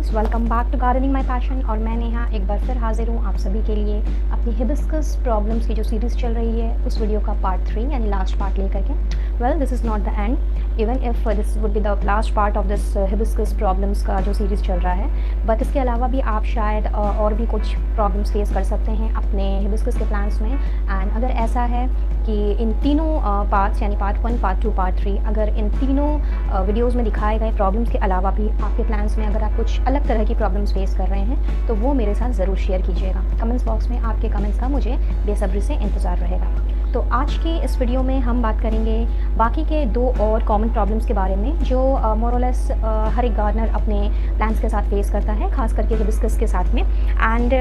Guys, welcome back to gardening my passion. और मैं नेहा एक बार फिर हाजिर हूँ आप सभी के लिए अपनी हिबिस्कस प्रॉब्लम्स की जो सीरीज़ चल रही है उस वीडियो का पार्ट 3 यानी लास्ट पार्ट लेकर के। Well, this is not the end, even if this would be the last part of this hibiscus problems का जो सीरीज़ चल रहा है, बट इसके अलावा भी आप शायद और भी कुछ प्रॉब्लम्स फेस कर सकते हैं अपने हिबिस्कस के प्लांट्स में। एंड अगर ऐसा है कि इन तीनों पार्ट्स यानी पार्ट 1, पार्ट 2, पार्ट 3, अगर इन तीनों वीडियोज़ में दिखाए गए प्रॉब्लम्स के अलावा भी आपके प्लान्स में अगर आप कुछ अलग तरह की प्रॉब्लम्स फेस कर रहे हैं तो वो मेरे साथ ज़रूर शेयर कीजिएगा। कमेंट्स बॉक्स में आपके कमेंट्स का मुझे बेसब्री से इंतज़ार रहेगा। तो आज के इस वीडियो में हम बात करेंगे बाकी के 2 और कॉमन प्रॉब्लम्स के बारे में जो मोर और लेस हर एक गार्डनर अपने प्लांट्स के साथ फेस करता है, खास करके हिबिस्कस के साथ में। एंड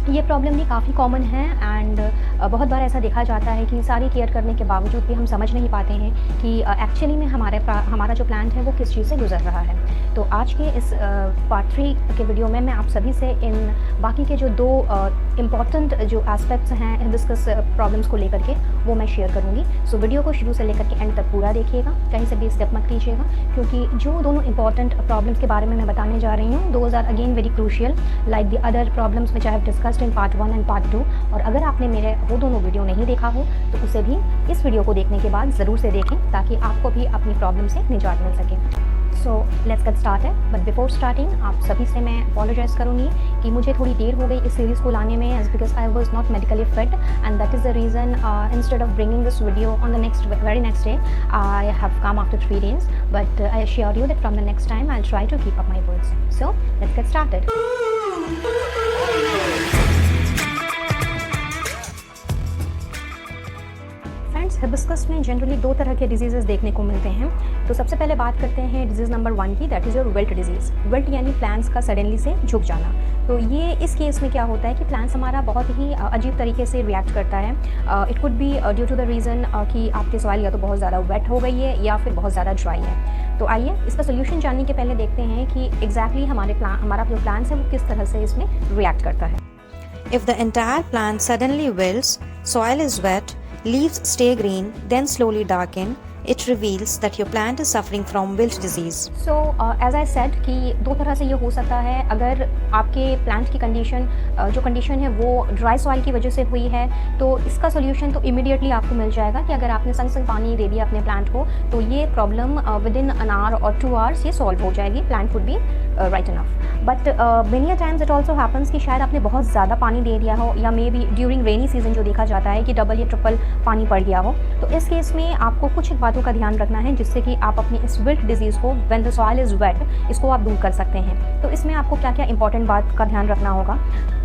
ये प्रॉब्लम भी काफ़ी कॉमन है एंड बहुत बार ऐसा देखा जाता है कि सारी केयर करने के बावजूद भी हम समझ नहीं पाते हैं कि एक्चुअली में हमारा जो प्लांट है वो किस चीज़ से गुजर रहा है। तो आज के इस पार्ट 3 के वीडियो में मैं आप सभी से इन बाकी के जो 2 इम्पॉर्टेंट जो एस्पेक्ट्स हैं हिबिस्कस प्रॉब्लम्स को लेकर के वो मैं शेयर करूँगी। सो वीडियो को शुरू से लेकर के एंड तक पूरा देखिएगा, कहीं से भी स्किप मत कीजिएगा, क्योंकि जो दोनों इंपॉर्टेंट प्रॉब्लम्स के बारे में मैं बताने जा रही हूँ those are again very crucial like the other problems which I have discussed in part 1 and part 2। और अगर आपने मेरे वो दोनों वीडियो नहीं देखा हो तो उसे भी इस वीडियो को देखने के बाद ज़रूर से देखें ताकि आपको भी अपनी प्रॉब्लम से निजात मिल सके। सो let's get started, but before starting आप सभी से मैं अपोलोजाइज़ करूँगी कि मुझे थोड़ी देर हो गई इस सीरीज़ को लाने में, as because I was not medically fit and that is the reason instead of bringing this video on the very next day I have come after 3 days, but I sure you that from the next time I will try to keep up my words. So let's get started. Hibiscus में generally 2 तरह के diseases देखने को मिलते हैं। तो सबसे पहले बात करते हैं डिजीज़ नंबर 1 की, that is your wilt disease. Wilt यानी प्लांट्स का सडनली से झुक जाना। तो ये इस केस में क्या होता है कि प्लांट्स हमारा बहुत ही अजीब तरीके से रिएक्ट करता है। It could be due to the reason कि आपके सॉइल या तो बहुत ज़्यादा वेट हो गई है या फिर बहुत ज़्यादा ड्राई है। तो आइए इसका सोल्यूशन जानने के पहले देखते हैं कि एग्जैक्टली हमारा जो प्लांट्स है वो किस तरह से इसमें रिएक्ट करता है। If the entire plant suddenly wilts, soil is wet, leaves stay green, then slowly darken, it reveals that your plant is suffering from wilt disease. So as I said कि 2 तरह से ये हो सकता है। अगर आपके प्लांट की जो कंडीशन है वो ड्राई सॉइल की वजह से हुई है तो इसका सोल्यूशन तो इमीडिएटली आपको मिल जाएगा कि अगर आपने संग पानी दे दिया अपने प्लांट को तो ये problem with in an hour और 2 hours ये सॉल्व हो जाएगी, plant would be right enough. But many a times it also happens कि शायद आपने बहुत ज़्यादा पानी दे दिया हो या may be during rainy season जो देखा जाता है कि डबल या ट्रिपल पानी पड़ गया हो। तो इस केस में आपको कुछ बातों का ध्यान रखना है जिससे कि आप अपनी इस विल्ट डिजीज़ को when the soil is wet इसको आप दूर कर सकते हैं। तो इसमें आपको क्या क्या इंपॉर्टेंट बात का ध्यान रखना होगा,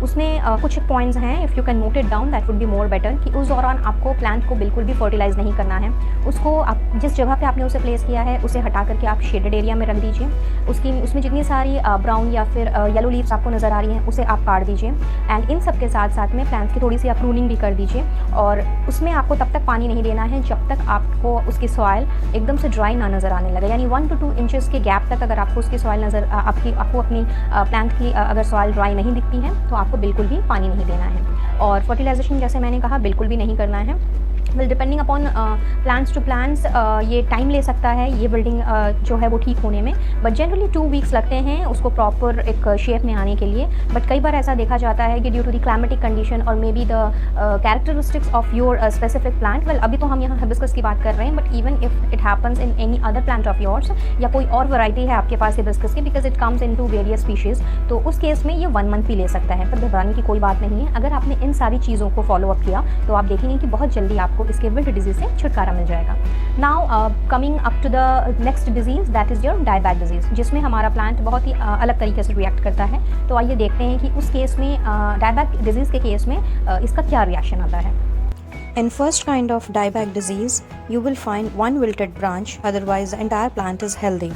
उसमें कुछ पॉइंट्स हैं, if you can note it down that would be more better, कि उस दौरान आपको प्लांट को बिल्कुल भी फर्टिलाइज़ नहीं करना है। उसको आप जिस जगह पे आपने उसे प्लेस किया है उसे हटा करके आप शेडेड एरिया में रख दीजिए। उसमें जितनी सारी ब्राउन या फिर येलो लीव्स आपको नज़र आ रही हैं उसे आप काट दीजिए। एंड इन सब के साथ साथ में प्लांट्स की थोड़ी सी आप प्रूनिंग भी कर दीजिए। और उसमें आपको तब तक पानी नहीं देना है जब तक आपको उसकी सॉइल एकदम से ड्राई ना नज़र आने लगे, यानी 1 to 2 इंचेस के गैप तक अगर आपको उसकी सॉइल आपको अपनी प्लांट की अगर सॉइल ड्राई नहीं दिखती है तो आपको बिल्कुल भी पानी नहीं देना है। और फर्टिलाइजेशन जैसे मैंने कहा बिल्कुल भी नहीं करना है। Well, depending upon plants to plants ये टाइम ले सकता है ये बिल्डिंग जो है वो ठीक होने में, बट जनरली 2 weeks लगते हैं उसको प्रॉपर एक शेप में आने के लिए। बट कई बार ऐसा देखा जाता है कि due to the climatic condition और maybe the characteristics of your specific plant, well अभी तो हम यहाँ हिबिस्कस की बात कर रहे हैं, but even if it happens in any other plant of yours या कोई और वैरायटी है आपके पास हिबिस्कस की, because it comes in two various species, तो उस केस में ये 1 month भी ले सकता है। पर घबराने की कोई बात नहीं है। अगर आपने इन सारी चीज़ों को फॉलो अप किया तो आप देखेंगे कि बहुत जल्दी आपको इसके विल्ट डिजीज़ से छुटकारा मिल जाएगा। Now coming up to the next disease that is your dieback disease, जिसमें हमारा प्लांट बहुत ही अलग तरीके से रिएक्ट करता है। तो आइए देखते हैं कि उस केस में डायबैक डिजीज़ के केस में इसका क्या रिएक्शन आता है। In first kind of dieback disease, you will find one wilted branch, otherwise the entire plant is healthy.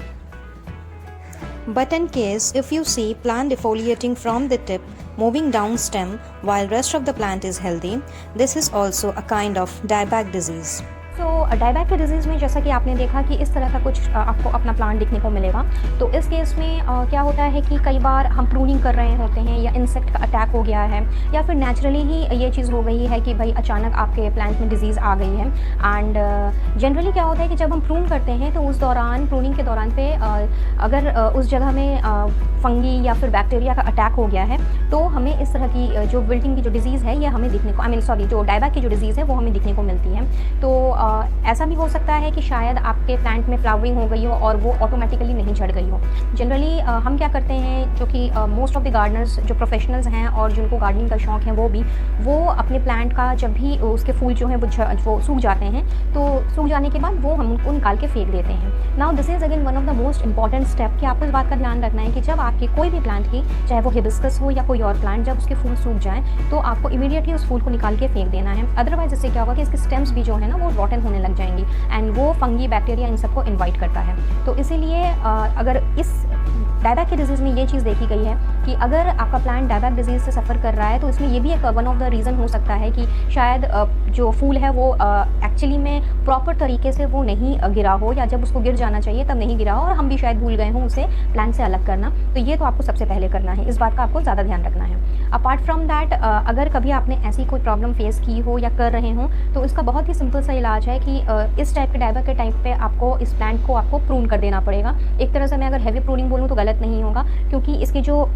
But in case if you see plant defoliating from the tip, moving down stem while rest of the plant is healthy, this is also a kind of dieback disease. So dieback के disease में जैसा कि आपने देखा कि इस तरह का कुछ आपको अपना प्लांट दिखने को मिलेगा। तो इस केस में क्या होता है कि कई बार हम प्रूनिंग कर रहे होते हैं या इंसेक्ट का अटैक हो गया है या फिर नेचुरली ही ये चीज़ हो गई है कि भाई अचानक आपके प्लांट में डिजीज़ आ गई है। एंड जनरली क्या होता है कि जब हम प्रून करते हैं तो उस दौरान प्रूनिंग के दौरान पे अगर उस जगह में फंगी या फिर बैक्टीरिया का अटैक हो गया है तो हमें इस तरह की जो विल्टिंग की जो डिज़ीज़ है ये हमें दिखने को जो डायबैक की जो डिज़ीज़ है वो हमें दिखने को मिलती है। तो ऐसा भी हो सकता है कि शायद आपके प्लांट में फ्लावरिंग हो गई हो और वो ऑटोमेटिकली नहीं झड़ गई हो। जनरली हम क्या करते हैं, जो कि मोस्ट ऑफ द गार्डनर्स जो प्रोफेशनल्स हैं और जिनको गार्डनिंग का शौक़ है वो अपने प्लांट का जब भी उसके फूल जो हैं वो सूख जाते हैं तो सूख जाने के बाद वो हम उनको निकाल के फेंक देते हैं। Now this is again one of the most important step कि आपको इस बात का ध्यान रखना है कि जब आपके कोई भी प्लांट की, चाहे वो हिबिस्कस हो या कोई और प्लांट, जब उसके फूल सूख जाएँ तो आपको इमीडिएटली उस फूल को निकाल के फेंक देना है। अदरवाइज़ इससे क्या होगा कि इसके स्टेम्स भी जो है ना वो रॉटन होने लग जाएंगी एंड वो फंगी बैक्टीरिया इन सबको इन्वाइट करता है। तो इसीलिए अगर इस डायबैक की डिजीज़ में ये चीज़ देखी गई है कि अगर आपका प्लांट डायबैक डिजीज़ से सफ़र कर रहा है तो इसमें ये भी एक वन ऑफ द रीज़न हो सकता है कि शायद जो फूल है वो एक्चुअली में प्रॉपर तरीके से वो नहीं गिरा हो या जब उसको गिर जाना चाहिए तब नहीं गिरा हो और हम भी शायद भूल गए हों उसे प्लांट से अलग करना। तो ये तो आपको सबसे पहले करना है, इस बात का आपको ज़्यादा ध्यान रखना है। अपार्ट फ्रॉम दैट अगर कभी आपने ऐसी कोई प्रॉब्लम फेस की हो या कर रहे हों तो इसका बहुत ही सिंपल सा इलाज है कि इस टाइप के डायबैक के टाइप पे आपको इस प्लांट को आपको प्रून कर देना पड़ेगा। एक तरह से मैं अगर हैवी प्रूनिंग बोलूँ तो गलत नहीं होगा, क्योंकि इसके जो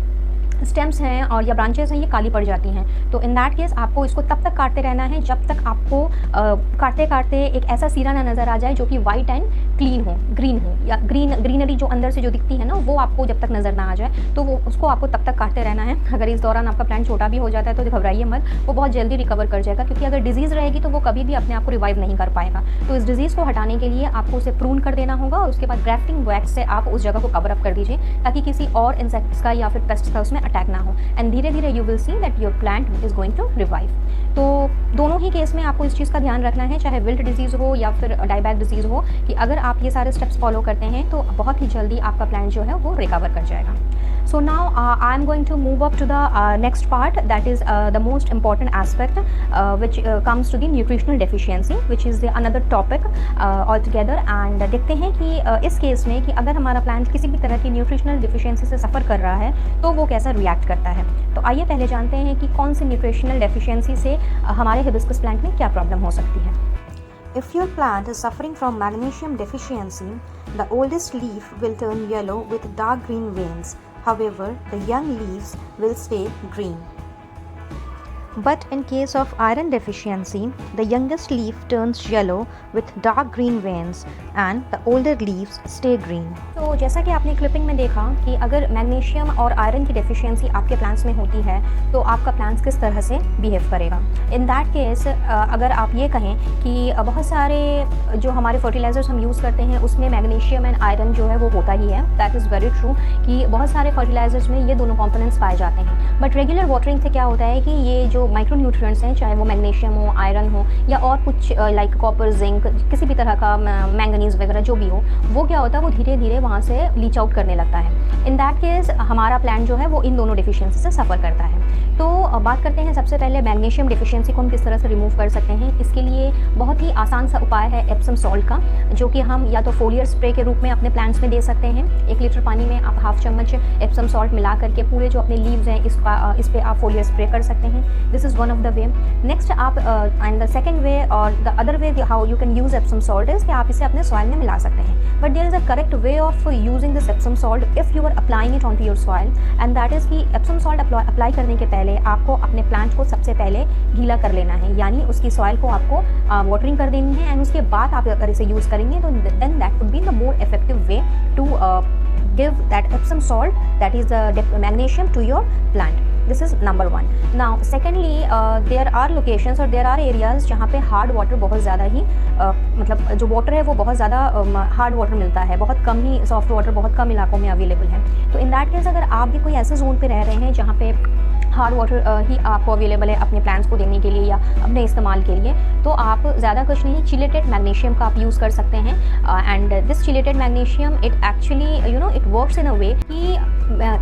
स्टेम्स हैं और या ब्रांचेस हैं ये काली पड़ जाती हैं। तो इन दैट केस आपको इसको तब तक काटते रहना है जब तक आपको काटते काटते एक ऐसा सिरा ना नज़र आ जाए जो कि वाइट एंड क्लीन हो, ग्रीन हो, या ग्रीनरी जो अंदर से जो दिखती है ना वो आपको जब तक नज़र ना आ जाए तो वो उसको आपको तब तक काटते रहना है। अगर इस दौरान आपका प्लांट छोटा भी हो जाता है तो घबराइए मत, वो बहुत जल्दी रिकवर कर जाएगा, क्योंकि अगर डिजीज़ रहेगी तो वो कभी भी अपने आप को रिवाइव नहीं कर पाएगा। तो इस डिजीज़ को हटाने के लिए आपको उसे प्रून कर देना होगा और उसके बाद ग्राफ्टिंग वैक्स से आप उस जगह को कवर अप कर दीजिए ताकि किसी और इंसेक्ट्स का या फिर पेस्ट का उसमें अटैक ना हो एंड धीरे धीरे you will see that your plant is going to revive. तो दोनों ही केस में आपको इस चीज़ का ध्यान रखना है, चाहे विल्ट डिजीज़ हो या फिर डायबैक डिजीज़ हो, कि अगर आप ये सारे स्टेप्स फॉलो करते हैं तो बहुत ही जल्दी आपका प्लांट जो है वो रिकवर कर जाएगा। So now I am going to move up to the next part, that is the most important aspect which comes to the nutritional deficiency, which is the another topic altogether। and देखते हैं कि इस case में कि अगर हमारा plant किसी भी तरह की न्यूट्रिशनल डिफिशियंसी से सफ़र कर रहा है तो वो कैसा रिएक्ट करता है। तो आइए पहले जानते हैं कि कौन सी न्यूट्रिशनल डेफिशिएंसी से हमारे हिबिस्कस प्लांट में क्या प्रॉब्लम हो सकती है। If your plant is suffering from magnesium deficiency, the oldest leaf will turn yellow with dark green veins. However, the young leaves will stay green. But in case of iron deficiency, the youngest leaf turns yellow with dark green veins and the older leaves stay green. तो जैसा कि आपने clipping में देखा कि अगर magnesium और iron की डेफिशिएंसी आपके प्लांट्स में होती है तो आपका प्लांट्स किस तरह से बिहेव करेगा। इन दैट केस अगर आप ये कहें कि बहुत सारे जो हमारे फर्टिलाइजर्स हम यूज़ करते हैं उसमें मैग्नीशियम एंड आयरन जो है वो होता ही है, दैट इज़ वेरी ट्रू कि बहुत सारे फर्टिलाइजर्स में ये दोनों कंपोनेंट्स पाए जाते हैं। बट रेगुलर वाटरिंग से क्या होता है कि ये जो माइक्रो न्यूट्रिएंट्स हैं, चाहे वो मैग्नीशियम हो, आयरन हो या और कुछ लाइक कॉपर, जिंक, किसी भी तरह का मैंगनीज़ वगैरह जो भी हो, वो क्या होता है वो धीरे धीरे वहाँ से लीच आउट करने लगता है। इन दैट केस हमारा प्लांट जो है वो इन दोनों डिफिशियंसी से सफ़र करता है। तो बात करते हैं सबसे पहले मैग्नीशियम डिफिशियंसी को हम किस तरह से रिमूव कर सकते हैं। इसके लिए बहुत ही आसान सा उपाय है एप्सम सॉल्ट का, जो कि हम या तो फोलियर स्प्रे के रूप में अपने प्लांट्स में दे सकते हैं। 1 लीटर पानी में आप हाफ चम्मच एप्सम सॉल्ट मिला करके पूरे जो अपने लीव्स हैं इस पे आप फोलियर स्प्रे कर सकते हैं। This is one of the way. Next आप एंड द सेकेंड वे और the other way how you can use epsom salt is कि आप इसे अपने सॉइल में मिला सकते हैं। But there is a correct way of using this epsom salt if you are applying it on to your soil, and that is कि epsom salt apply करने के पहले आपको अपने प्लांट को सबसे पहले गीला कर लेना है, यानी उसकी सॉइल को आपको वाटरिंग कर देनी है। एंड उसके बाद आप अगर इसे यूज़ करेंगे तो then that would be the more effective way to give that epsom salt, that is the magnesium, to your plant. This is number 1. Now secondly, there are locations और there are areas जहाँ पे hard water बहुत ज़्यादा ही मतलब जो water है वो बहुत ज़्यादा हार्ड वाटर मिलता है, बहुत कम ही सॉफ्ट वाटर बहुत कम इलाकों में अवेलेबल है। तो इन दैट केस अगर आप भी कोई ऐसे जोन पे रह रहे हैं जहाँ पे हार्ड वाटर ही आपको अवेलेबल है अपने प्लांट्स को देने के लिए या अपने इस्तेमाल के लिए, तो आप ज़्यादा कुछ नहीं, चिलेटेड मैग्नीशियम का आप यूज़ कर सकते हैं। And this chelated magnesium it actually it works in a way कि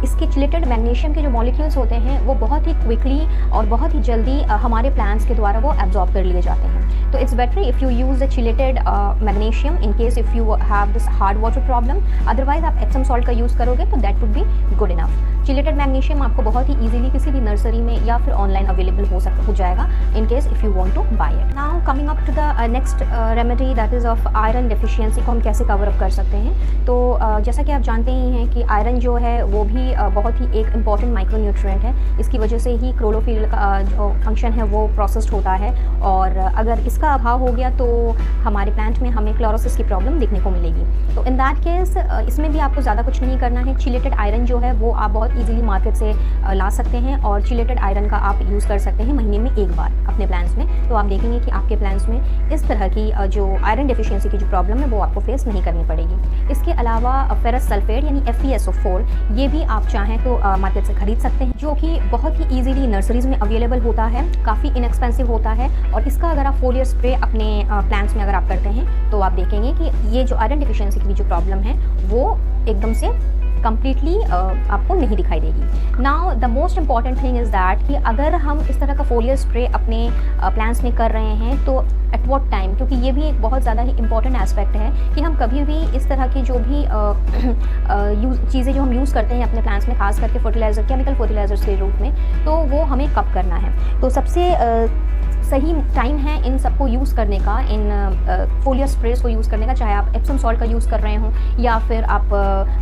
इसके चिलेटेड मैग्नीशियम के जो मॉलिक्यूल्स होते हैं वो बहुत ही क्विकली और बहुत ही जल्दी हमारे प्लांट्स के द्वारा वो एब्जॉर्ब कर लिए जाते हैं। तो it's better if you use the chelated magnesium in case if you have this hard water problem. Otherwise आप एप्सम सॉल्ट का यूज़ करोगे तो that would be good enough. Chelated magnesium आपको बहुत ही इजीली किसी भी नर्सरी में या फिर ऑनलाइन अवेलेबल हो जाएगा in case if you want to buy it. Now coming up to the next remedy that is of iron deficiency को हम कैसे कवर अप कर सकते हैं। तो जैसा कि आप जानते ही हैं कि आयरन जो है वो भी बहुत ही एक इम्पॉर्टेंट माइक्रोन्यूट्रिएंट है। इसकी वजह से ही क्लोरोफिल का जो फंक्शन है वो प्रोसेस्ड होता है, और अगर इसका अभाव हो गया तो हमारे प्लांट में हमें क्लोरोसिस की प्रॉब्लम देखने को मिलेगी। तो इन दैट केस इसमें भी आपको ज़्यादा कुछ नहीं करना है। चिलेटेड आयरन जो है वो आप बहुत इजीली मार्केट से ला सकते हैं, और चिलेटेड आयरन का आप यूज़ कर सकते हैं महीने में एक बार अपने प्लांट्स में। तो आप देखेंगे कि आपके प्लांट्स में इस तरह की जो आयरन डेफिशिएंसी की जो प्रॉब्लम है वो आपको फेस नहीं करनी पड़ेगी। इसके अलावा फेरस सल्फेट यानी FeSO4 ये भी आप चाहें तो मार्केट से खरीद सकते हैं, जो कि बहुत ही ईजीली नर्सरीज़ में अवेलेबल होता है, काफ़ी इनएक्सपेंसिव होता है। और इसका अगर आप फोलियर स्प्रे अपने प्लांट्स में अगर आप करते हैं तो आप देखेंगे कि ये जो आयरन डेफिशिएंसी की जो प्रॉब्लम है वो एकदम से कम्प्लीटली आपको नहीं दिखाई देगी। Now the most important thing is that कि अगर हम इस तरह का फोलियर स्प्रे अपने प्लांट्स में कर रहे हैं तो एट व्हाट टाइम, क्योंकि ये भी एक बहुत ज़्यादा ही इंपॉर्टेंट एस्पेक्ट है कि हम कभी भी इस तरह की जो भी चीज़ें जो हम यूज़ करते हैं अपने प्लांट्स में, खास करके फर्टिलाइज़र, केमिकल फर्टिलाइजर्स के रूप में, तो वो हमें कब करना है। तो सबसे सही टाइम है इन सबको यूज़ करने का, इन फोलियर स्प्रेस को यूज़ करने का, चाहे आप एप्सम सॉल्ट का यूज़ कर रहे हों या फिर आप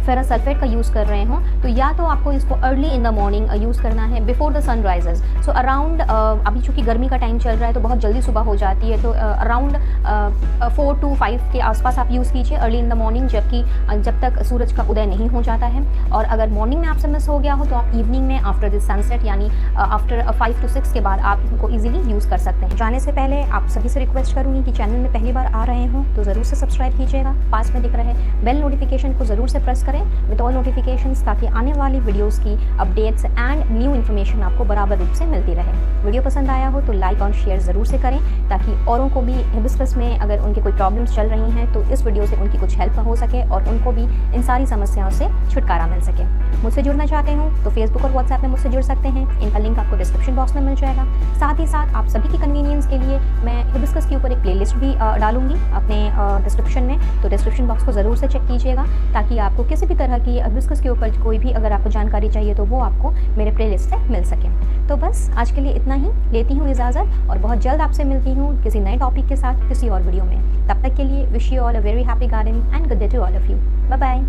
फेरस सल्फेट का यूज़ कर रहे हों। तो या तो आपको इसको early in the morning use करना है before the sun rises. So around अभी चूँकि गर्मी का टाइम चल रहा है तो बहुत जल्दी सुबह हो जाती है, तो अराउंड 4 to 5 के आसपास आप यूज़ कीजिए अर्ली इन द मॉर्निंग, जब तक सूरज का उदय नहीं हो जाता है। और अगर मॉर्निंग में आपसे मिस हो गया हो तो आप इवनिंग में आफ्टर दिस सनसेट यानी आफ्टर 5 to 6 के बाद आप इनको ईजिली यूज़ कर सकते हैं। जाने से पहले आप सभी से रिक्वेस्ट करूँगी कि चैनल में पहली बार आ रहे हों तो ज़रूर से सब्सक्राइब कीजिएगा, पास में दिख रहे बेल नोटिफिकेशन को ज़रूर से प्रेस करें विद ऑल नोटिफिकेशंस, ताकि आने वाली वीडियोस की अपडेट्स एंड न्यू इन्फॉर्मेशन आपको बराबर रूप से मिलती रहे। वीडियो पसंद आया हो तो लाइक और शेयर ज़रूर से करें, ताकि औरों को भी हिबिस्कस में अगर उनके कोई प्रॉब्लम्स चल रही हैं तो इस वीडियो से उनकी कुछ हेल्प हो सके और उनको भी इन सारी समस्याओं से छुटकारा मिल सके। मुझसे जुड़ना चाहते हो तो फेसबुक और व्हाट्सएप में मुझसे जुड़ सकते हैं, इनका लिंक आपको डिस्क्रिप्शन बॉक्स में मिल जाएगा। साथ ही साथ आप सभी की कन्वीनियंस के लिए मैं हिबिस्कस के ऊपर एक प्लेलिस्ट भी डालूंगी अपने डिस्क्रिप्शन में, तो डिस्क्रिप्शन बॉक्स को ज़रूर से चेक कीजिएगा, ताकि आपको किसी भी तरह की हिबिस्कस के ऊपर कोई भी अगर आपको जानकारी चाहिए तो वो आपको मेरे प्लेलिस्ट से मिल सके। तो बस आज के लिए इतना ही, लेती हूँ इजाज़त और बहुत जल्द आपसे मिलती हूँ किसी नए टॉपिक के साथ किसी और वीडियो में। तब तक के लिए wish you all a very happy garden and good day to all of you. Bye bye.